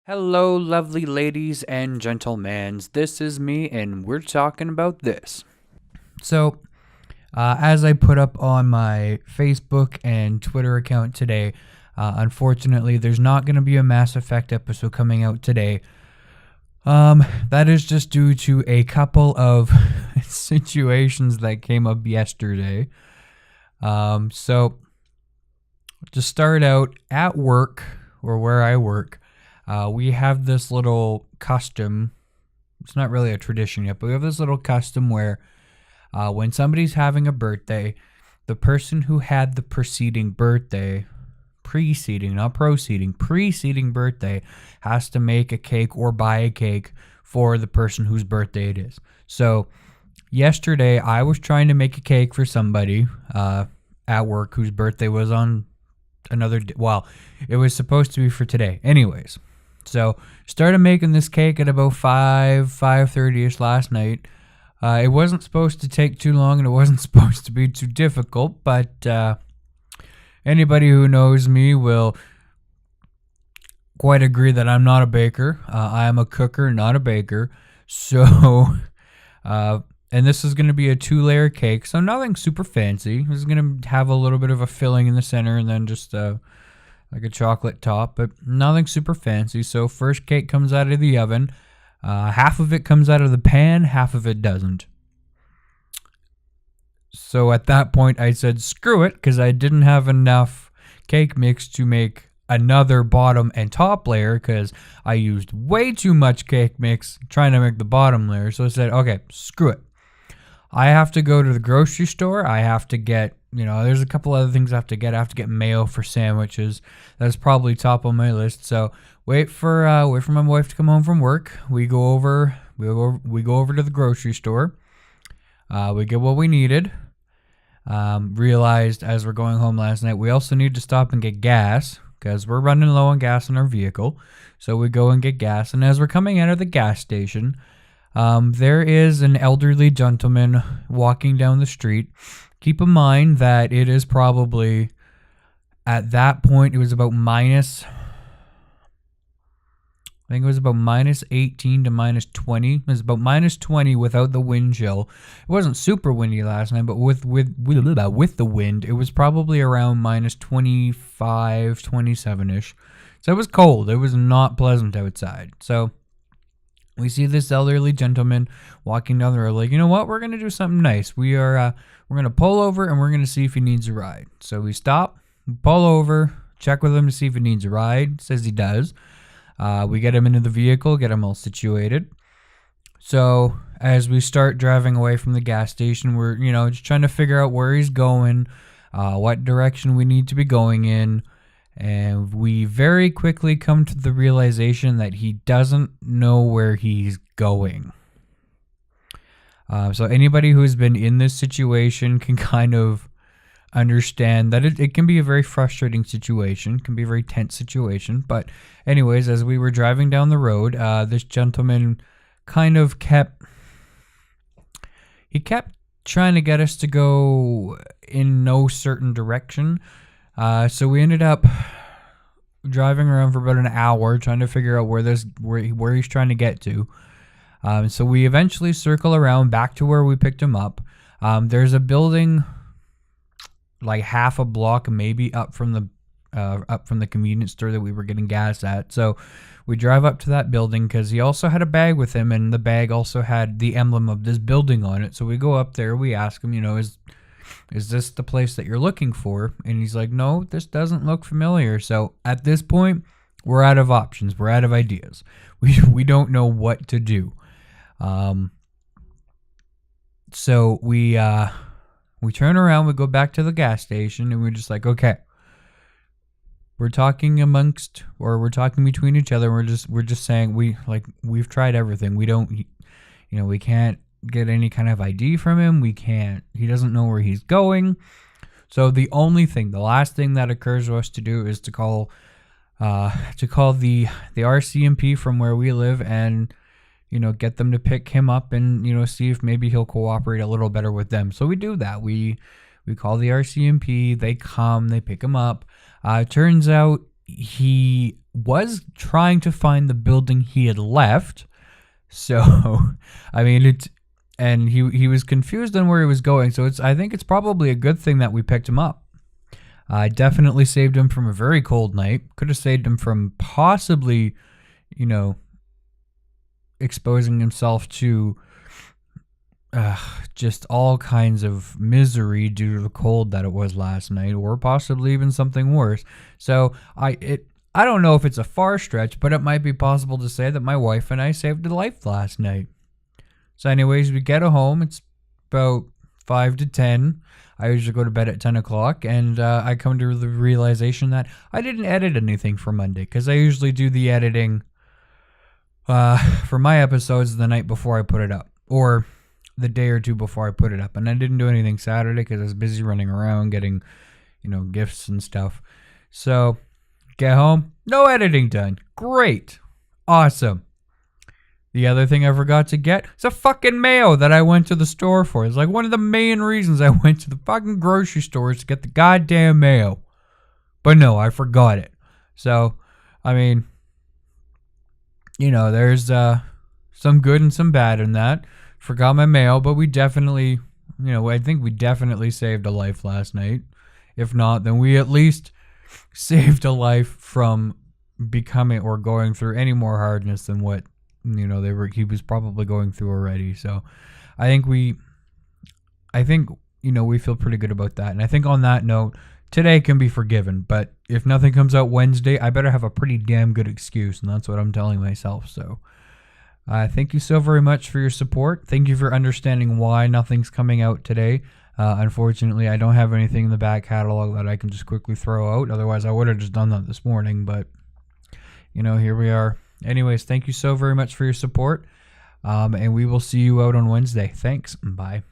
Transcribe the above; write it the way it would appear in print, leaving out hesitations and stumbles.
Hello, lovely ladies and gentlemen. This is me, and we're talking about this. So, as I put up on my Facebook and Twitter account today, unfortunately, there's not going to be a Mass Effect episode coming out today. That is just due to a couple of situations that came up yesterday. So, to start out, at work, or where I work, we have this little custom. It's not really a tradition yet, but we have this little custom where when somebody's having a birthday, the person who had the preceding birthday, preceding birthday, has to make a cake or buy a cake for the person whose birthday it is. So yesterday, I was trying to make a cake for somebody at work whose birthday was on another day. Well, it was supposed to be for today. Anyways. So, started making this cake at about 5:30ish last night. It wasn't supposed to take too long, and it wasn't supposed to be too difficult, but anybody who knows me will quite agree that I'm not a baker. I am a cooker, not a baker. So, and this is going to be a 2-layer cake, so nothing super fancy. This is going to have a little bit of a filling in the center, and then just like a chocolate top, but nothing super fancy. So first cake comes out of the oven. Half of it comes out of the pan, half of it doesn't. So at that point, I said, screw it, because I didn't have enough cake mix to make another bottom and top layer, because I used way too much cake mix trying to make the bottom layer. So I said, okay, screw it. I have to go to the grocery store. I have to get, there's a couple other things I have to get. I have to get mayo for sandwiches. That's probably top on my list. So wait for my wife to come home from work. We go over to the grocery store. We get what we needed. Realized as we're going home last night, we also need to stop and get gas because we're running low on gas in our vehicle. So we go and get gas. And as we're coming out of the gas station, there is an elderly gentleman walking down the street. Keep in mind that it is probably, at that point, it was about minus 18 to minus 20. It was about minus 20 without the wind chill. It wasn't super windy last night, but with the wind, it was probably around minus 25, 27-ish. So it was cold. It was not pleasant outside. So we see this elderly gentleman walking down the road, like, you know what? We're going to do something nice. We're going to pull over and we're going to see if he needs a ride. So we stop, pull over, check with him to see if he needs a ride. Says he does. We get him into the vehicle, get him all situated. So as we start driving away from the gas station, we're, just trying to figure out where he's going, what direction we need to be going in. And we very quickly come to the realization that he doesn't know where he's going. So anybody who's been in this situation can kind of understand that it can be a very frustrating situation, can be a very tense situation. But anyways, as we were driving down the road, this gentleman kind of kept trying to get us to go in no certain direction. So we ended up driving around for about an hour trying to figure out where he's trying to get to. So we eventually circle around back to where we picked him up. There's a building like half a block maybe up from the convenience store that we were getting gas at. So we drive up to that building because he also had a bag with him, and the bag also had the emblem of this building on it. So we go up there, we ask him, is this the place that you're looking for? And he's like, no, this doesn't look familiar. So at this point, we're out of options. We're out of ideas. We don't know what to do. So we turn around, we go back to the gas station, and we're just like, okay, we're talking between each other. We're just saying we've tried everything. We don't, we can't get any kind of ID from him. He doesn't know where he's going. So the last thing that occurs to us to do is to call the RCMP from where we live and, get them to pick him up and, see if maybe he'll cooperate a little better with them. So we do that. We call the RCMP, they come, they pick him up. Turns out he was trying to find the building he had left. So, I mean, and he was confused on where he was going. So I think it's probably a good thing that we picked him up. I definitely saved him from a very cold night. Could have saved him from possibly, exposing himself to just all kinds of misery due to the cold that it was last night, or possibly even something worse. So I don't know if it's a far stretch, but it might be possible to say that my wife and I saved a life last night. So anyways, we get home. It's about 5 to 10. I usually go to bed at 10 o'clock, and I come to the realization that I didn't edit anything for Monday, because I usually do the editing for my episodes the night before I put it up, or the day or two before I put it up. And I didn't do anything Saturday because I was busy running around getting, gifts and stuff. So get home, no editing done. Great. Awesome. The other thing I forgot to get is a fucking mayo that I went to the store for. It's like one of the main reasons I went to the fucking grocery store is to get the goddamn mayo. But no, I forgot it. So, I mean, there's some good and some bad in that. Forgot my mayo, but we definitely, I think we definitely saved a life last night. If not, then we at least saved a life from becoming or going through any more hardness than what he was probably going through already. So I think we feel pretty good about that. And I think on that note, today can be forgiven, but if nothing comes out Wednesday, I better have a pretty damn good excuse, and that's what I'm telling myself. So thank you so very much for your support. Thank you for understanding why nothing's coming out today. Unfortunately, I don't have anything in the back catalog that I can just quickly throw out. Otherwise, I would have just done that this morning, but here we are. Anyways, thank you so very much for your support, and we will see you out on Wednesday. Thanks. Bye.